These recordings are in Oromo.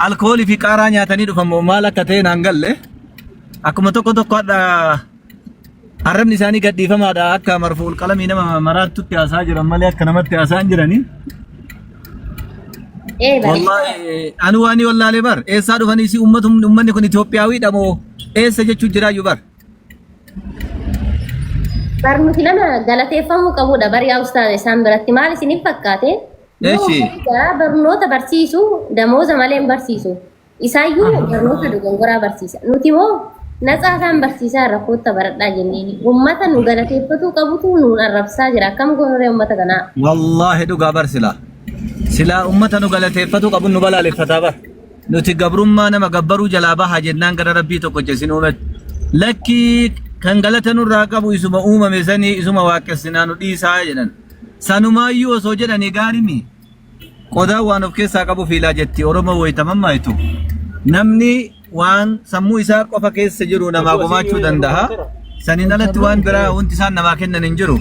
alkoolii fi qaaraa nyaatanii dhufamu maal akka ta'e naan galle akkuma tokko adda arrabni isaanii gadhiifamaadha akka marfuul qalamii nama maraattutti haasaa jiran malee akka namatti haasaa hin jiranii. Wallahi anu waani wallaalee bar eessaa dhufanii si ummanni kun Itoophiyaawidha moo eessa jechuu jiraayyuu bar. Barnuti nama galateeffamuu qabudha bari yaa ustaaz isaan biratti maal isiniif fakkaate? Eeshi. Barnoota barsiisu damooza malee hin barsiisu. Isaayyuu barnoota dogongoraa barsiisa. Nuti moo naxaa isaan barsiisaa rakkootta baradhaa jenneeni. Uummata nu galateeffatuu qabutu nu arrabsaa jira. Akkam goonee uummata kanaa? Wallaahi dhugaa barsila. Sila ummata nu galateeffatu qabu nu balaaleffataa bar. Nuti gabrummaa nama gabbaruu jalaa bahaa jennaan gara rabbii tokko jesin uumet. Lakki kan galata nurraa qabu isuma uumame sanii isuma waaqessinaa nu dhiisaa jedhan. Sanumaayyuu osoo jedhanii gaarimi. Qodaa waan of keessaa qabu fiilaa jetti Oromoo wayitaman maayitu. Namni waan sammuu isaa qofa keessa jiru namaa gumaachuu danda'a. Saniin alatti waan biraa wanti isaan namaa kennan hin jiru.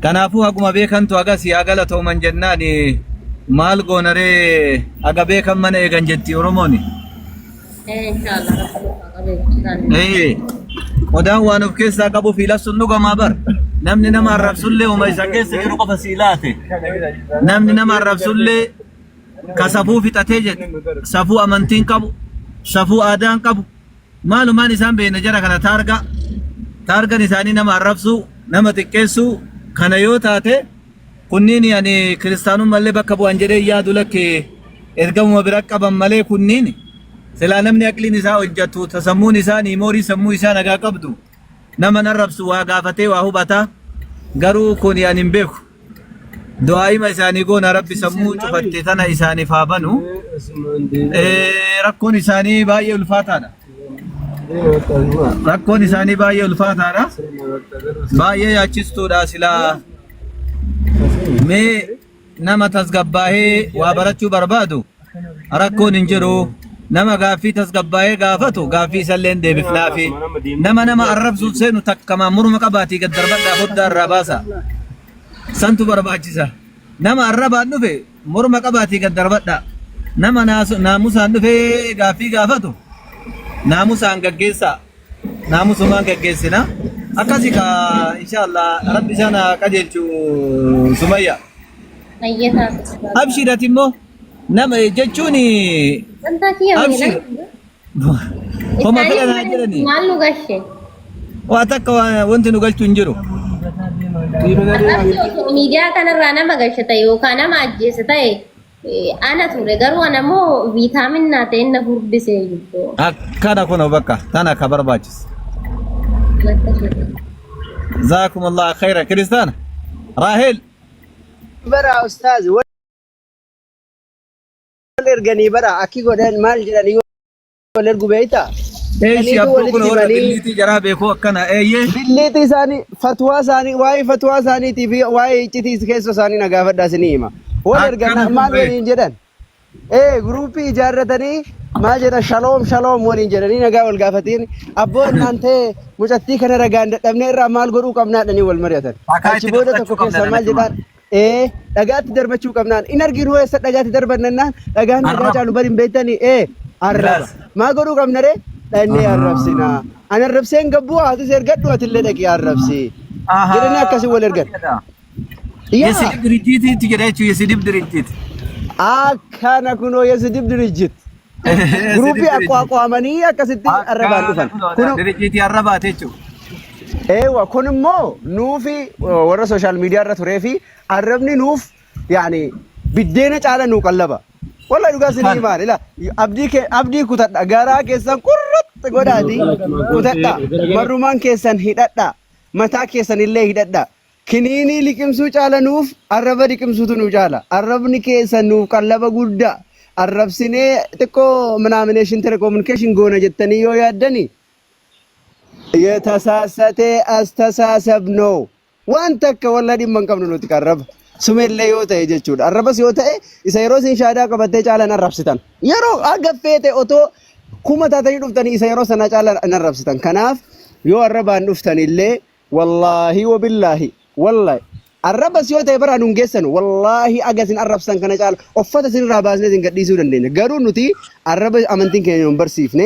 Kanaafuu haguma beekantu agas yaa galatooman jennaan maal goonaree aga beekan mana eegan jetti Oromooni. Qodaan waan of keessaa qabu fiilassuun dhugamaa bar. Namni nama arrabsullee uma isa keessa jiru qofa siilaate. Namni nama arrabsullee ka safuu fixatee jedhu safuu amantiin qabu safuu aadaan qabu maalumaan isaan beekna jara kana taargan isaanii nama arrabsuu nama xiqqeessuu kana yoo taate kunniin yani kiristaanummallee bakka bu'an jedhee yaadu lakke ergamuma bira qaban malee kunniin silaa namni aqliin isaa hojjetu tasammuun isaa niimoorii sammuu isaa nagaa qabdu nama narrabsu waa gaafatee waa hubataa garuu kun yani hin beeku du'aayima isaanii goona rabbi sammuu cufatte tana isaaniif haa banu rakkoon isaanii baay'ee ulfaataadha. Rakkoon isaanii baay'ee ulfaataadha. Baay'ee yaachistuudha silaa mee nama tasgabbaahee waa barachuu barbaadu rakkoon hin jiru. Nama gaaffii tasgabbaahee gaafatu gaaffii isallee deebifnaafi nama arrabsuuf seenu takkamaa murma qabaatii gad darbadhaa foddaa irraa baasa. Santu barbaachisa. Nama arrabaan dhufe murma qabaatii gad darbadhaa. Nama naamusaan dhufe gaaffii gaafatu naamusaan gaggeessaa. Naamusumaan gaggeessina. Akkasi ka inshallah rabbi sana qajeelchu Sumayya. Abshiirati immoo nama jechuun abshir. Homa fedha naa jedhani. Maal nu gashe? Waa takka wanti nu galchu hin jiru. Miidiyaa kanarraa nama gashe ta'e yookaan nama ajjeese ta'e ana ture garuu anamoo viitaaminaa ta'e na furdisee jirtu. Akkana kun bakka tana ka barbaachisa. جزاكم الله خيرا كريستانا راهيل برا أستاذ ولرجني برا أكيد قدان مال جراني ولرجو بيتا إيش يبغون هو اللي جرا بيكو كنا إيه اللي ثاني فتوى ثاني فتوى ثاني تي واي تي كيس ثاني نجافة داسنيما ولرجنا مال ولين جران جروبي جارتني ما جرى شلوم ولين جراني نجا والجافتين أبو أنت مجتي كنا رجعنا تبني الرمال جرو كمنا دني والمريض أشبوده تكوك سمال جدار لقات درب شو كمنا إنرجي هو يسد لقات درب ننا لقان نرجع على بريم بيتني الرب ما جرو كمنا ره لأني الرب سينا أنا الرب سين قبوا هذا سيرجع وقت اللي لك يا الرب سي جرنا كسي ولرجع يسيب دريجيت تجري شو يسيب دريجيت كان كنوا يسيب دريجيت جروبي أقوى أمانية كستي الربان دفن كنوا دريجيتي الربان تيجو ايوه كون مو نوفي ورا سوشيال ميديا رتوريفي الربني نوف يعني بدينا على نوقلبا والله يقاس نيمان لا ابدي كوتا غارا كيسان قرط غدادي كوتا مرومان كيسان هيددا متا كيسان اللي هيددا كنيني لكمسو على نوف الرب لكمسو تنو جالا الربني كيسان نوف قلبا غدا الرب سنه تكو منامنيشن تلكومونيكيشن غونا جتني يو يادني የተሳሳተ አስተሳሰብ ነው ዋንተ ከወላዲ መንቀም ነው ተቀረበ ሱሜለ yoota jechuudha arrabas yoo ta'e isa yeroo sin shaadaa qabattee caalan arrabsitan yeroo agafeete oto kuma taatanii dhuftanii isa yeroo sana caalan arrabsitan kanaaf yoo arrabaan dhuftan illee wallahi wabillahi wallahi arraba si yoo ta'e bara nun geessan wallahi agasin arrabsan kana caala uffata sin irraa baasnee sin gadhiisuu dandeenya garuu nuti arraba amantiin keenya hin barsiifne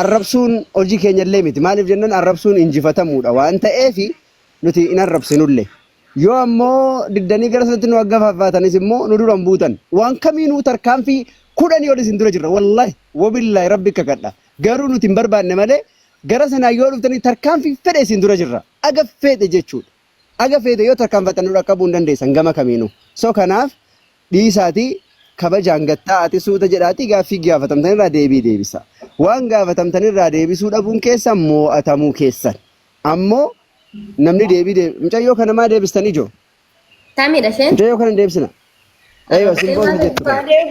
arrabsuun hojii keenya illee miti maaliif jennan arrabsuun injifatamuudha waan ta'eef nuti hin arrabsinullee yoo ammoo diddanii gara sanatti nu aggafaatanis immoo nu duran buutan waan kamiinuu tarkaanfii kudhanii ol isin dura jirra wallahi wabillahi rabbi kakadha garuu nuti hin barbaanne malee gara sanaa yoo dhuftanii tarkaanfii fedhe isin dura jirra aga fedhe jechuudha aga fedhe yoo tarkaanfatan nu dhaqqabuu hin dandeessan gama kamiinuu so kanaaf dhiisaatii kabajaan gattaa ati suuta jedhaati gaaffii gaafatamtan irraa deebii deebisa waan gaafatamtan irraa deebisuu dhabuun keessan mo'atamuu keessan ammoo namni deebii mucayyoo kana maa deebistanii joo Tamidha sheen mucayyoo kana deebisina aywa simboota jettu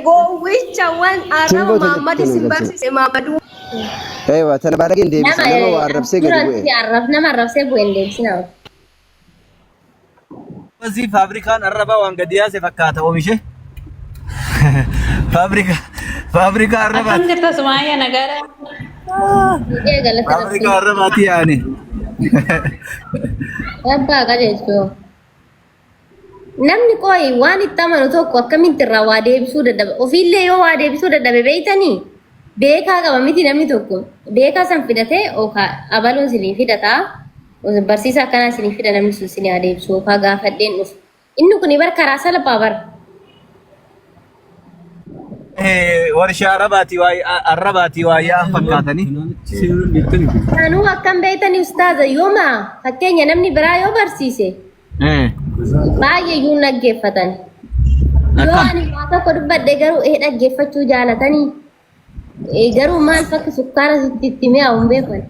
Gowwicha waan araba Muhammad simbarsise Muhammadu aywa tana baadageen deebisa nama waa arrabsee gadi bu'e nama arrabsee bu'e hin deebisina Wazii faabirikaan arrabaa waan gadi yaase fakkaata oomishe faabirikaa arrabaa Akkam jirta Sumaayyaa nagaadha? faabirikaa arrabaati yaani Abbaa qajeelchoo namni qoyi waan itti amanu tokko akkamitti irraa waa deebisuu dadhabe ofiillee yoo waa deebisuu dadhabe beeytanii beekaa qaba miti namni tokko beekaa san fidatee okaa abaluun sinii fidataa barsiisa akkanaa sinii fida namni sun sinii haa deebisu okaa gaafadheen dhufu inni kun bar karaa salphaa bar warshaa arrabaati waa yaa'an fakkaatanii kanuu akkam beeytanii ustaaza yooma fakkeenya namni biraa yoo barsiise baay'ee yuun dhaggeeffatan yoo ani waa tokko dubbadhe garuu dhaggeeffachuu jaalatanii garuu maal fakki sukkaara sitti mi'aawu hin beekan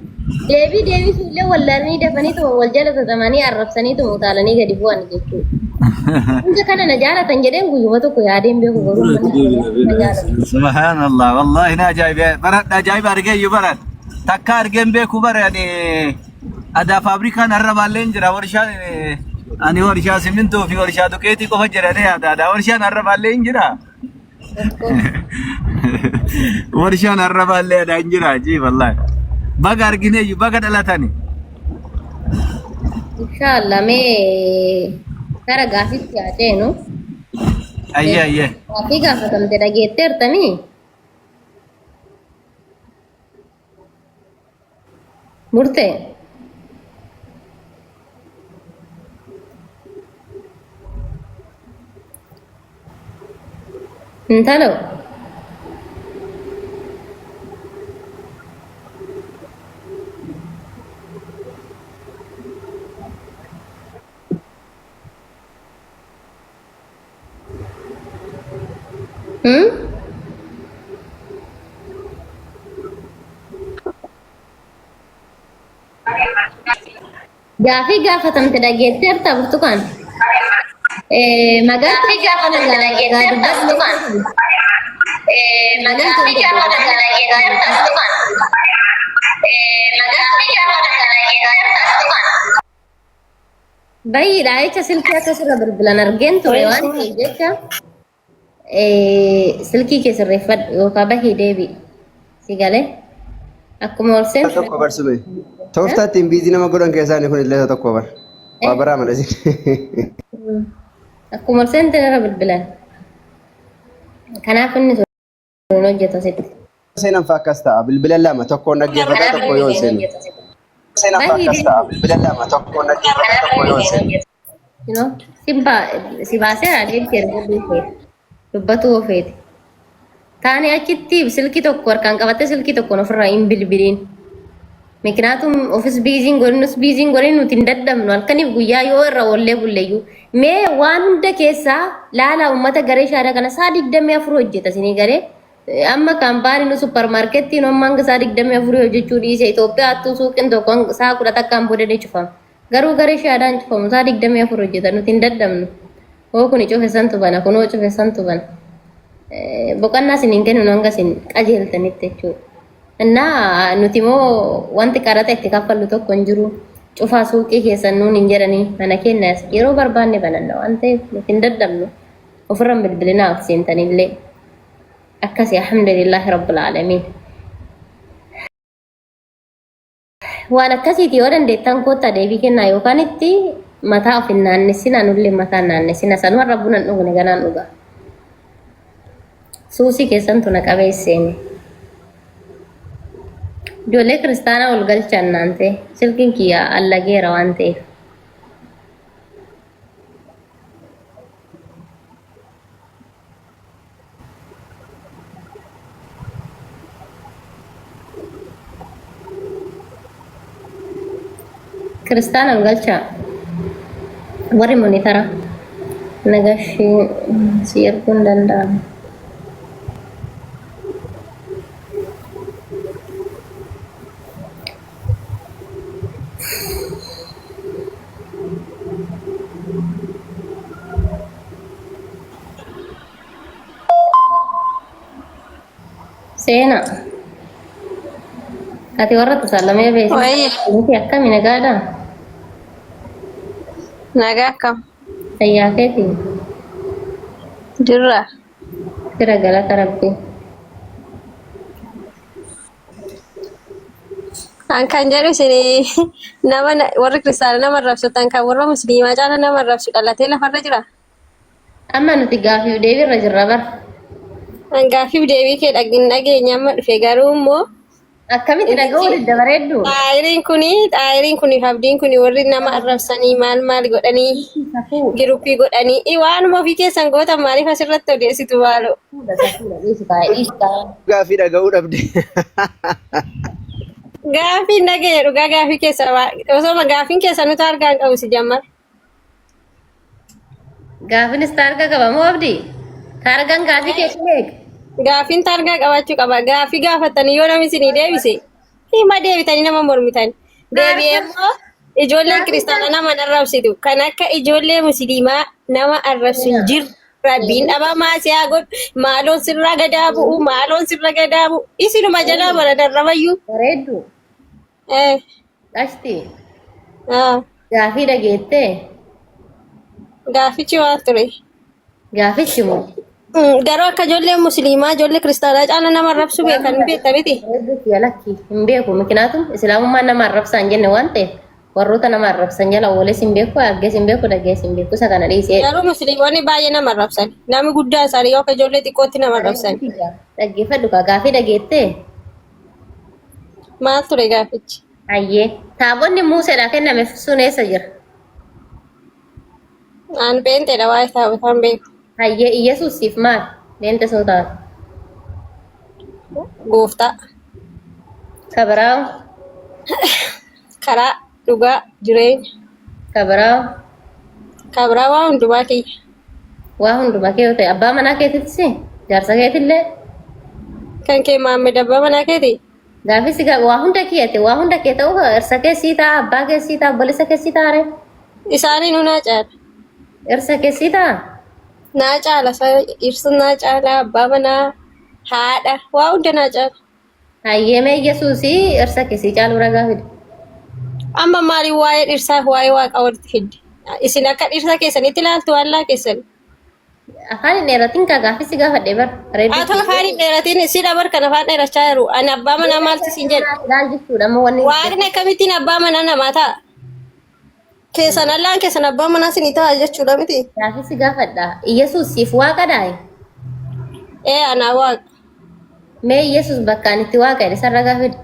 deebisuu illee wallaranii dafanii wal jala tatamanii arrabsanii utaalanii gadi bu'an jechuudha. Hunda kana na jaalatan jedheen guyyuma tokko yaadeen beeku garuu subhanallah wallahi na ajaa'iba argeeyyu baran takka argeen beeku baran adaa faabrikaan arrabaalleen jira warshaan ani warshaa simintoo fi warshaa duqeetii qofa jedhanii adaa warshaan arrabaallee hin jira warshaan arrabaallee adaa hin jira jii wallahi baga argineeyyu baga dhalatani inshallah mee kara gaafitti yaadeenu ayye gaafii gaafatamte dhageetteertanii murtee intalo gaafii gaafatamte dhageetteerta burtukaan magaalaa gaafatamte dhageetteerta burtukaan bayiidha jecha silkii akkasirra bilbilan argeen ture waan ta'eef jecha silkii kee sirreeffadhu yookaan bahii deebi'i si galee akkuma ol seentu tokko barsume tooftaattiin biizii nama godhan keessaanii kun illee tokko bar waa baraa mala isin akkuma ol seentu irra bilbilan kanaaf inni sun hojjeta sitti seenan faa akkas ta'a bilbilan lama tokkoon dhaggeeffata tokko yoo seenu seenan faa akkas ta'a bilbilan lama tokkoon dhaggeeffata tokko yoo seenu si baasee adeemtee dubbatu ofeeti taane achitti silkii tokko harkaan qabattee silkii tokkoon ofirraa hin bilbiliin ምክንያቱም ኦፊስ ቢዚንግ ወንስ ቢዚንግ ወሬ ኑት እንደደም ነው አልከኒፍ ጉያ yoo irra wallee bulleeyyu mee waan hunda keessa laala ummata garee shaada kana saa 24 hojjeta sinii garee amma kaampaaniin supermarketiin ammaan saa 24 hojjechuu dhiise Itoophiyaa attuu suuqiin tokko saa 10 takkaan boodee cufama garuu garee shaadaan cufamu saa 24 hojjeta nuti hindaddamnu oo kun cufesantu bana kunoo cufesantu bana boqonnaa siniin kennu hanga sin qajeeltanitti jechuudha እና nuti moo wanti qarata itti kaffallu tokko hin jiru cufaa suuqii keessan nuun hin jedhanii mana kennaas yeroo barbaanne bananna waan ta'eef nuti hin daddabnu ofirra bilbilinaa of seentanillee akkasi alhamdulillahi rabbil aalamiin waan akkasiiti yoo dandeettan kottaa deebii kennaa yookaan itti mataa of hin naannessina nullee mataa naannessina sanuma irra buna dhugne ganaan dhuga. Suusii keessantu na qabeesseeni. Ijoollee kiristaanaa ol galchan naante silkiin kiyya allageera waan ta'eef. Kristaan ol galchaa warri monitara nagashii si erguun danda'ama. Seena ati warra tusallamee beeksisa nuti akkami nagaadha? Nagaa akkam? Fayyaa keeti? Jirra. Jira galata rabbii. An kan jedhu isin nama warri kiristaana nama arrabsatan kan warra musliimaa caala nama arrabsu dhalatee lafarra jira. Amma nuti gaafiif deebii irra jirra bar. An gaafiif deebii kee dhageenya amma dhufe garuu immoo akkamitti dhaga'uu didda bareeddu? Xaayiriin kuni abdiin kuni warri nama arrabsanii maal godhanii giruppii godhanii waanuma ofii keessan gootan maaliif asirratti odeessitu baalo? Gaafii dhaga'uu dhabde. Gaafii dhaga'e dhugaa gaafii keessa osoo gaafiin keessa nuti argaan qabu si jammar. Gaafiinis taarga qaba moo abdii? Taargaan gaafii keessa beek? Gaafiin taargaa qabaachuu qaba. Gaafii gaafatanii yoo namni isinii deebise hima deebitanii nama mormitan. Deebi'ee immoo ijoolleen kiristaanaa nama arrabsitu kan akka ijoollee musliimaa nama arrabsu hin jiru. Rabbiin dhabaa maasiyaa godhu maaloon sirra gadaa bu'u maaloon sirra gadaa bu'u isinuma jalaa mara darrabayyuu. Bareeddu. Dhashti. Gaafii dhageettee? Gaafichi waan ture. Gaafichi moo? Garuu akka ijoollee musliimaa ijoollee kiristaanaa caala nama arrabsu beekan hin beekta miti. Lakki hin beeku mikinaatu islaamummaan nama arrabsaa hin jenne waan ta'eef warroota nama arrabsan jala ooles hin beeku argees hin beeku dhagees hin beeku isa kana dhiisee. Garuu musliimonni baay'ee nama arrabsan namni guddaa isaanii yoo akka ijoollee xiqqootti nama arrabsan. Dhaggeeffadhu gaafii dhageettee? Maal ture gaafichi? Ayyee taabonni Museedhaa kenname sun eessa jira? Aan beenteedha waa'ee taabotaan beeku. Ayyee Iyesuusiif maal? Beente soo taatu. Gooftaa. Kabiraawu. Karaa dhugaa jireenya. Kabiraawu. Kabiraa waa hundumaa kiyya. Waa hundumaa kee yoo ta'e abbaa manaa keetittis jaarsa keetillee. Kan kee Maammed abbaa manaa keeti? Gaafis waa hunda kiyyate waa hunda kee ta'uu irsa keessii ta'a abbaa keessii ta'a obboleessa keessii ta'a ree. Isaanii nu naa caala. Irsa keessii ta'a. Naa caala irsa naa caala abbaa manaa haadha waa hunda naa caala. Hayyeemee Yesuusii irsa keessii caaluu ragaa fide. Amma maali waa'ee dhirsaa waa'ee waaqa walitti fidde? Isin akka dhirsa keessanitti ilaaltu waallaa keessan. Afaan hin dheeratiin kaa gaafisi gaafadhee bar. Haa ta'u afaan hin dheeratiin si dabar kan afaan dheerachaa jiru. Ani abbaa manaa maalti siin jedha? Ilaal jechuudha amma wanni. Waaqni akkamittiin abbaa manaa namaa ta'a? Keessan allaan keessan abbaa manaa sinii ta'a jechuudha miti. Gaafisi gaafadha. Iyesuusiif waaqa daa'i? Anaa waaqa. Mee Iyesuus bakkaan itti waaqa jedhe sarara gaafidha.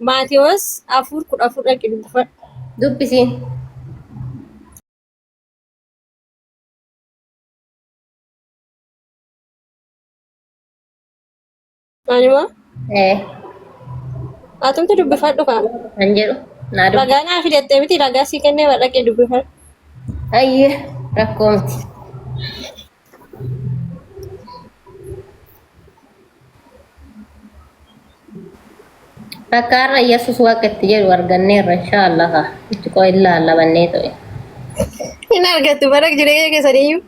Maatiyoos 4:14 dhaqi dubbifadhu. Dubbisiin. Anima? Atumti dubbifadhu kaa. Kan jedhu. Naa dubbi. Ragaa naa fidattee miti ragaa sii kennee dhaqee dubbifadhu. Ayyee rakkoo miti. Fakkaarra Yesuus waaqa itti jedhu arganneerra inshaallah itti qoo ilaalla bannee ta'e. Hin argattu bara jireenya keessaniyyuu.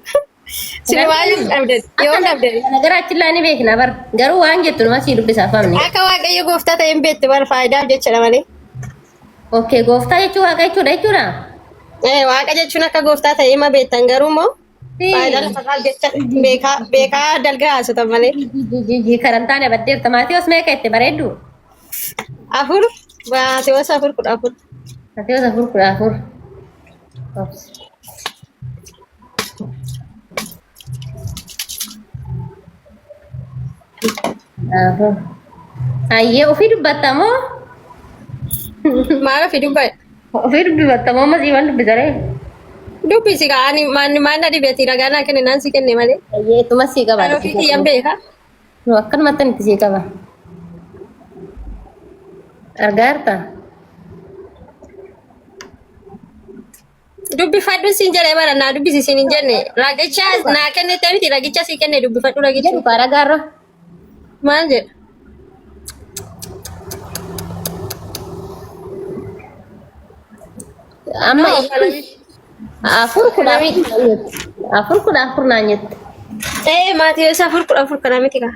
Sinimaayyuu dhabdan yoo dhabdan. Nagara achillaa ni beekna bar garuu waan jettu nama sii dubbisaa famni. Akka waaqayyo gooftaa ta'een beektu bara faayidaaf jecha malee. Okay gooftaa jechuun waaqa jechuudha jechuudha. Waaqa jechuun akka gooftaa ta'ee ma beektan garuu immoo Faayidaan lafarraa jecha beekaa dalgaa haasota malee. Karantaane baddeerta Maatiyoos meeqa itti bareeddu? Afur Maatiyoos 4 Maatiyoos 4. Ayyee ofii dubbatta moo? Maal ofii dubbata? Ofii dubbatta moo masiiwwan dubbisaree? Dubbisi kaani maanna dhibeeti nagaa kenne naan si kenne malee. Ayyee ittuma sii qaba. Kan ofii kiyyan beeka. No akkanumatti itti sii qaba. Argaarta? Dubbifadhu siin jedhee bara naa dubbisi siin hin jenne. Ragicha naa kennite miti ragicha sii kenne dubbifadhu ragicha. Jedhu kaara gaarra. Maal jedhu? Amma afur naan jette. Maatiyoos 4 kana miti kaa.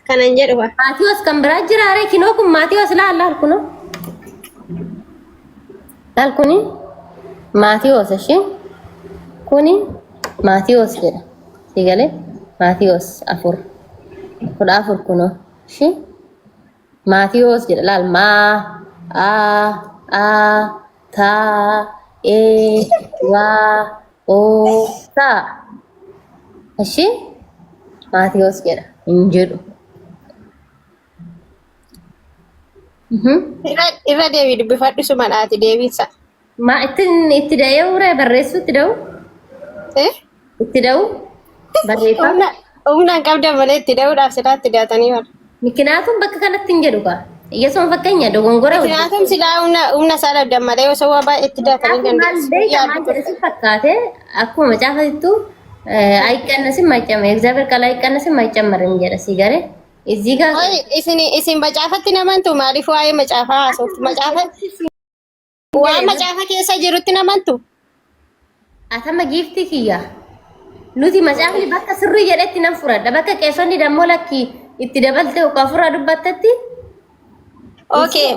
Kana hin jedhu waa. Maatiyoos kan biraa jiraare kinoo kun Maatiyoos laal kunoo. Laal kuni Maatiyoos ishee kuni Maatiyoos jedha. Sigalee Maatiyoos 4 kunoo ishee Maatiyoos jedha laal ta wa o ta ishee Maatiyoos jedha hin jedhu. Irra deebii dubbifadhu suma dhaati deebiinsa. Ma itti da'ee barreessu itti da'u? Itti da'u? Barreeffama? Humnaan qabda malee itti da'uudhaaf silaatti dhiyaatanii jiru. Mikinaatuun bakka kanatti hin jedhu kaa. Iyyasuma fakkeenya dogongora hojii. Mikinaatuun silaa humna isaa dhabdan malee osoo waa baay'ee itti dhiyaatanii dandeessu. Maal jedhasi fakkaate akkuma macaafatittu ayyiqannasin maccama. Egzaabeer qala ayyiqannasin maccamarrin jedha si garee. Izii gaa. Isin macaafatti namantu maaliif waa'ee macaafaa haasoftu? Waan macaafa keessa jirutti namantu. Atama giiftii kiyya. Nuti macaafni bakka sirrii jedhetti nan furadha. Bakka qeessonni dammoo lakki itti dabalte ukaa furaa dubbattetti. Okay,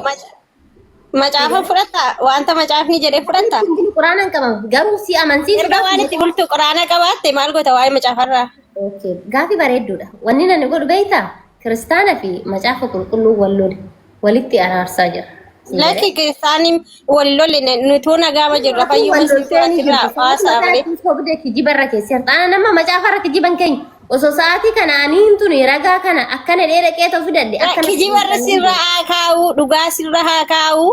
macaafa fudhatta? Wanta macaafni jedhee fudhatta? Quraanaan qabamu. Garuu si amansiisa. Erga waan itti bultu quraana qabaatte maal goota waa'ee macaafarraa? Okay, gaafii bareedduudha. Wanni nan godhu beektaa? Kiristaana fi macaafa qulqulluu walitti araarsaa jira. Lakki kiristaaniin wallolle nutuu nagaama jirra fayyuma sirraa haasaa malee. Sobdee kijibarra keessi harxaana nama macaafarra kijiban keenya osoo sa'aatii kana aniin tuni ragaa kana akkana dheedhaqee ta'uu fidadde. Kijibarra sirra haa kaa'u dhugaa sirra haa kaa'u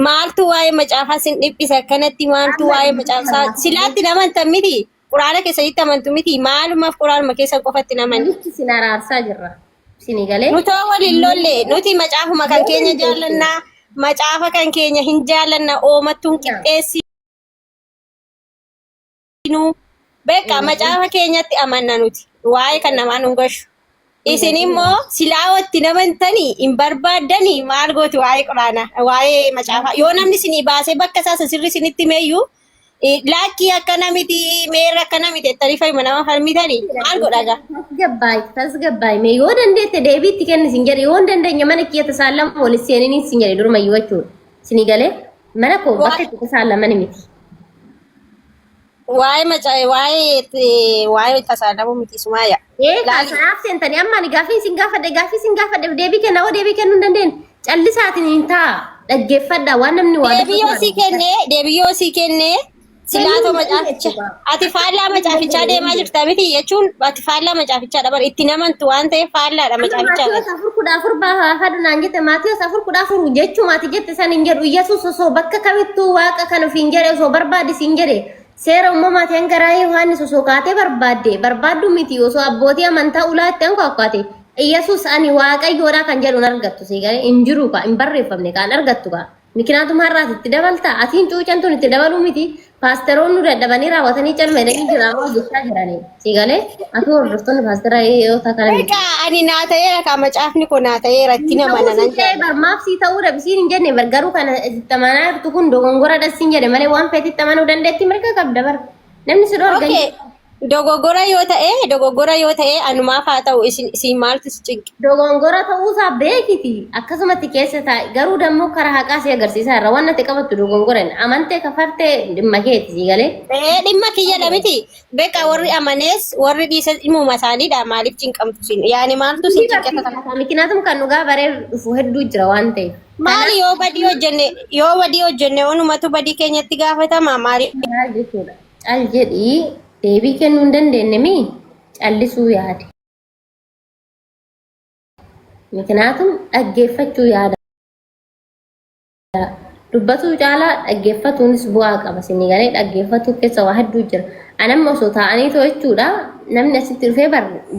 maaltu waa'ee macaafaa sin dhiphise akkanatti maaltu waa'ee macaafaa silaatti namantan miti quraana keessa itti amantu miti maalumaaf quraanuma keessa qofatti naman. Nuti sin araarsaa jirra. Sini galee. Nutoo waliin lolle nuti macaafuma kan keenya jaallannaa. Macaafa kan keenya hin jaallanna oomattuun qixxeessinu beeka macaafa keenyatti amanna nuti waa'ee kan namaan hin goshu isin immoo silaa watti namantanii hin barbaaddanii maal gooti waa'ee quraana waa'ee macaafa yoo namni isinii baasee bakka isaa sirri isinitti meeyyuu laakkii akkana miti meerra akkana miti ettanii fayyuma nama falmitanii maal godhaga. Tasgabbaay mee yoo dandeette deebiitti kenni sin jedhe yoo dandeenye mana kiyyata saalama walis seenanii sin jedhe durmayyuu jechuudha. Sini galee mana koo bakka itti saalamani miti. Waa'ee tasaalamu miti sumaaya. Kanaaf seentanii amma ani gaaffii sin gaafadhe deebii kenna oo deebii kennuu hin dandeenye callisaatiin hin ta'a dhaggeeffadha waan namni waa. Deebiyyoo sii kennee. Silaatoo macaaficha ati faallaa macaafichaa deemaa jirta miti jechuun ati faallaa macaafichaa dabar itti namantu waan ta'eef faallaadha macaafichaa. Maatiyoos 4 baafadhu naan jette Maatiyoos 4 jechuun ati jette san hin jedhu Iyyasuus osoo bakka kamittuu waaqa kan ofiin jedhe osoo barbaadde siin jedhe seera uumamaati hangaraa Yohaannis osoo kaatee barbaaddu miti osoo abbootii amantaa ulaatti hanko akkaate Iyyasuus ani waaqayyoodha kan jedhu argattu si galee hin jiru ka hin barreeffamne kan argattu ka. Mikinaatuma har'aati itti dabalta atiin cuucan tun itti dabaluu miti paasteroon nu dadhabanii raawwatanii calmeedanii jiraama hojjechaa jiranii si galee ati hordoftoonni paasteraa yoo ta'an. Ani naa ta'eera ka macaafni kun naa ta'eera itti nama nanan jaa. Barmaaf si ta'uu dhabisiin hin jenne garuu kana itti amanaa jirtu kun dogongora dhasiin jedhe malee waan feeti itti amanuu dandeetti mirga qabda bar namni si dhoorga. Dogoggora yoo ta'e anumaaf haa ta'u isin maaltu si cinqe? Dogongora ta'uusaa beekiti. Akkasumatti keessa taa'e. Garuu dammoo karaa haqaa si agarsiisaa irra waan ati qabattu dogongora hin amantee kafartee dhimma keeti si galee. Dhimma kiyyadha miti. Beekaa warri amanees warri dhiisan dhimuma isaaniidha. Maaliif cinqamtu sin? Yaani maaltu si cinqata? Mikinaatum kan dhugaa baree dhufu hedduu jira waan ta'eef. Maali yoo badii hojjenne onumatu badii keenyatti gaafatama maali? Maal jechuudha? Caal jedhii deebii kennuu hin dandeenye mii callisuu yaade. Mikinaatum dhaggeeffachuu yaada. Dubbatuu caalaa dhaggeeffatuunis bu'aa qaba. Sinii galee dhaggeeffatuu keessa waa hedduu jira. Anamma osoo taa'anii too jechuudha namni asitti dhufee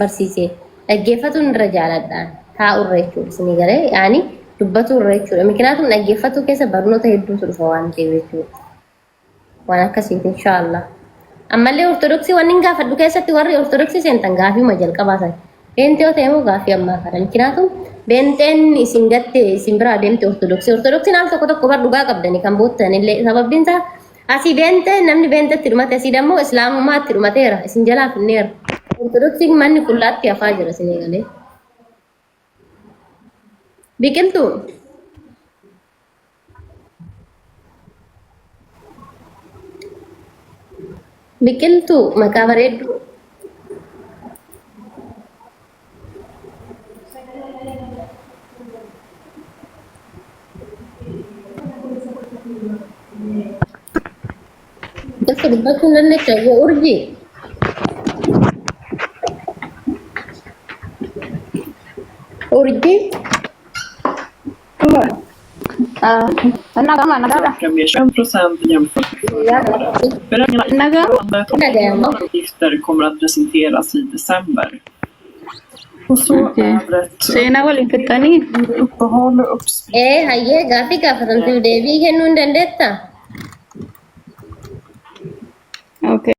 barsiisee dhaggeeffatuun irra jaaladhaan taa'u irra jechuudha. Sinii galee yaani dubbatuu irra jechuudha. Mikinaatum dhaggeeffatuu keessa barnoota hedduutu dhufa waan ta'eef jechuudha. Waan akkasiiti inshaallah. Ammallee ortodoksii waan hin gaafadhu keessatti warri ortodoksii seentan gaafii jalqabaa sana. Beentee yoo ta'e immoo gaafii ammaa kana. Mikinaatum beenteen isin gatte isin biraa deemte ortodoksii. Ortodoksiin al tokko bar dhugaa qabdanii kan boottan illee sababbiin isaa asii beentee namni beentetti dhumate asii dammoo islaamummaatti dhumateera isin jalaa finneera. Ortodoksiin manni kullaatti hafaa jira isin eegalee. Biqiltuu. Biqiltuu maqaa bareedduu. Biqiltuu dubbachuun dandeessaa yoo urjii. Urjii. Med 21% jämfört med beräkningarna uppgifter kommer att presenteras i december. Och så uppehåll och uppspel. Hayyee gaafii gaafatamtuuf deebii kennuu hin dandeettaa? Okay.